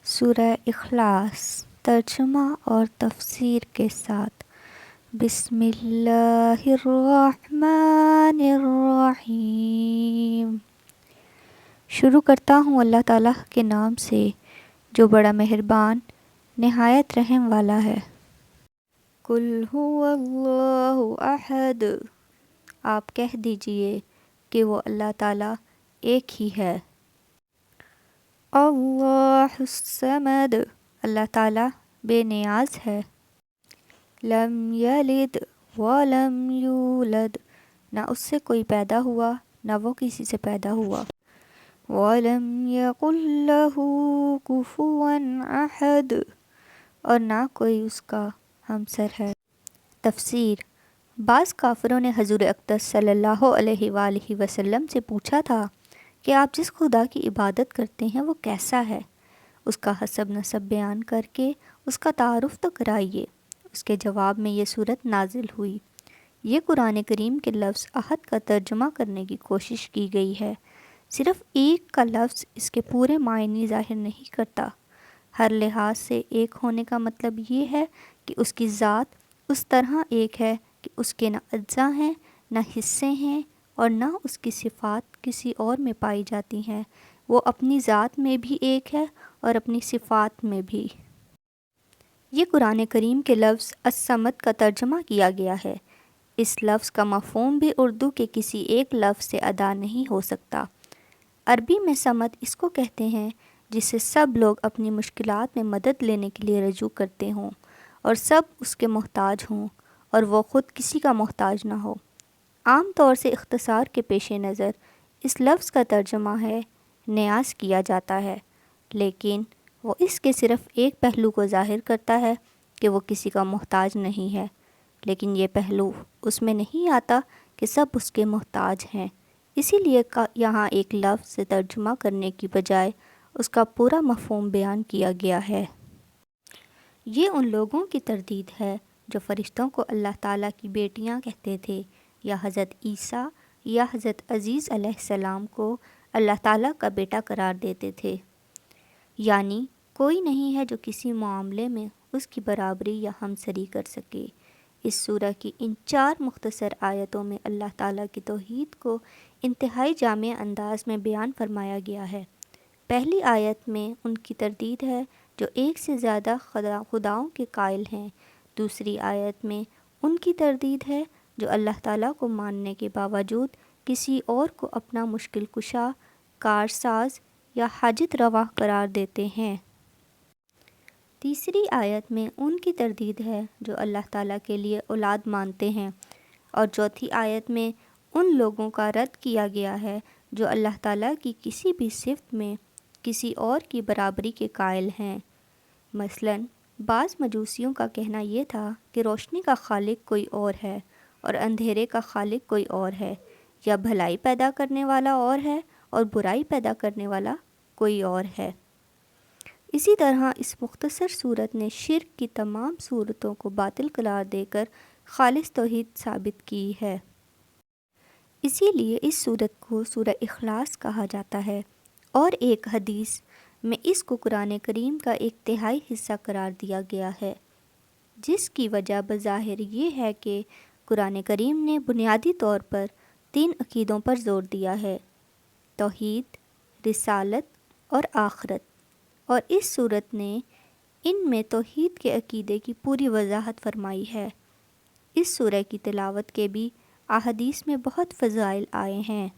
سورہ اخلاص ترجمہ اور تفسیر کے ساتھ۔ بسم اللہ الرحمن الرحیم۔ شروع کرتا ہوں اللہ تعالیٰ کے نام سے جو بڑا مہربان نہایت رحم والا ہے۔ قل هو اللہ احد، آپ کہہ دیجئے کہ وہ اللہ تعالیٰ ایک ہی ہے۔ اللہ الصمد، اللہ تعالیٰ بے نیاز ہے۔ لم یلد ولم یولد، نہ اس سے کوئی پیدا ہوا نہ وہ کسی سے پیدا ہوا۔ ولم یکن لہ کفوا احد، اور نہ کوئی اس کا ہمسر ہے۔ تفسیر۔ بعض کافروں نے حضور اقدس صلی اللہ علیہ وآلہ وسلم سے پوچھا تھا کہ آپ جس خدا کی عبادت کرتے ہیں وہ کیسا ہے؟ اس کا حسب نسب بیان کر کے اس کا تعارف تو کرائیے۔ اس کے جواب میں یہ صورت نازل ہوئی۔ یہ قرآن کریم کے لفظ احد کا ترجمہ کرنے کی کوشش کی گئی ہے۔ صرف ایک کا لفظ اس کے پورے معنی ظاہر نہیں کرتا۔ ہر لحاظ سے ایک ہونے کا مطلب یہ ہے کہ اس کی ذات اس طرح ایک ہے کہ اس کے نہ اجزاء ہیں نہ حصے ہیں، اور نہ اس کی صفات کسی اور میں پائی جاتی ہیں۔ وہ اپنی ذات میں بھی ایک ہے اور اپنی صفات میں بھی۔ یہ قرآن کریم کے لفظ الصمد کا ترجمہ کیا گیا ہے۔ اس لفظ کا مفہوم بھی اردو کے کسی ایک لفظ سے ادا نہیں ہو سکتا۔ عربی میں صمد اس کو کہتے ہیں جسے سب لوگ اپنی مشکلات میں مدد لینے کے لیے رجوع کرتے ہوں اور سب اس کے محتاج ہوں اور وہ خود کسی کا محتاج نہ ہو۔ عام طور سے اختصار کے پیش نظر اس لفظ کا ترجمہ ہے نیاز کیا جاتا ہے، لیکن وہ اس کے صرف ایک پہلو کو ظاہر کرتا ہے کہ وہ کسی کا محتاج نہیں ہے، لیکن یہ پہلو اس میں نہیں آتا کہ سب اس کے محتاج ہیں۔ اسی لیے یہاں ایک لفظ سے ترجمہ کرنے کی بجائے اس کا پورا مفہوم بیان کیا گیا ہے۔ یہ ان لوگوں کی تردید ہے جو فرشتوں کو اللہ تعالیٰ کی بیٹیاں کہتے تھے، یا حضرت عیسیٰ یا حضرت عزیز علیہ السلام کو اللہ تعالیٰ کا بیٹا قرار دیتے تھے۔ یعنی کوئی نہیں ہے جو کسی معاملے میں اس کی برابری یا ہمسری کر سکے۔ اس سورہ کی ان 4 مختصر آیتوں میں اللہ تعالیٰ کی توحید کو انتہائی جامع انداز میں بیان فرمایا گیا ہے۔ پہلی آیت میں ان کی تردید ہے جو ایک سے زیادہ خداؤں کے قائل ہیں۔ دوسری آیت میں ان کی تردید ہے جو اللہ تعالیٰ کو ماننے کے باوجود کسی اور کو اپنا مشکل کشا، کارساز یا حاجت روا قرار دیتے ہیں۔ تیسری آیت میں ان کی تردید ہے جو اللہ تعالیٰ کے لیے اولاد مانتے ہیں، اور چوتھی آیت میں ان لوگوں کا رد کیا گیا ہے جو اللہ تعالیٰ کی کسی بھی صفت میں کسی اور کی برابری کے قائل ہیں۔ مثلاً بعض مجوسیوں کا کہنا یہ تھا کہ روشنی کا خالق کوئی اور ہے اور اندھیرے کا خالق کوئی اور ہے، یا بھلائی پیدا کرنے والا اور ہے اور برائی پیدا کرنے والا کوئی اور ہے۔ اسی طرح اس مختصر صورت نے شرک کی تمام صورتوں کو باطل قرار دے کر خالص توحید ثابت کی ہے۔ اسی لیے اس صورت کو سورہ اخلاص کہا جاتا ہے، اور ایک حدیث میں اس کو قرآن کریم کا ایک تہائی حصہ قرار دیا گیا ہے، جس کی وجہ بظاہر یہ ہے کہ قرآن کریم نے بنیادی طور پر 3 عقیدوں پر زور دیا ہے: توحید، رسالت اور آخرت، اور اس صورت نے ان میں توحید کے عقیدے کی پوری وضاحت فرمائی ہے۔ اس سورہ کی تلاوت کے بھی احادیث میں بہت فضائل آئے ہیں۔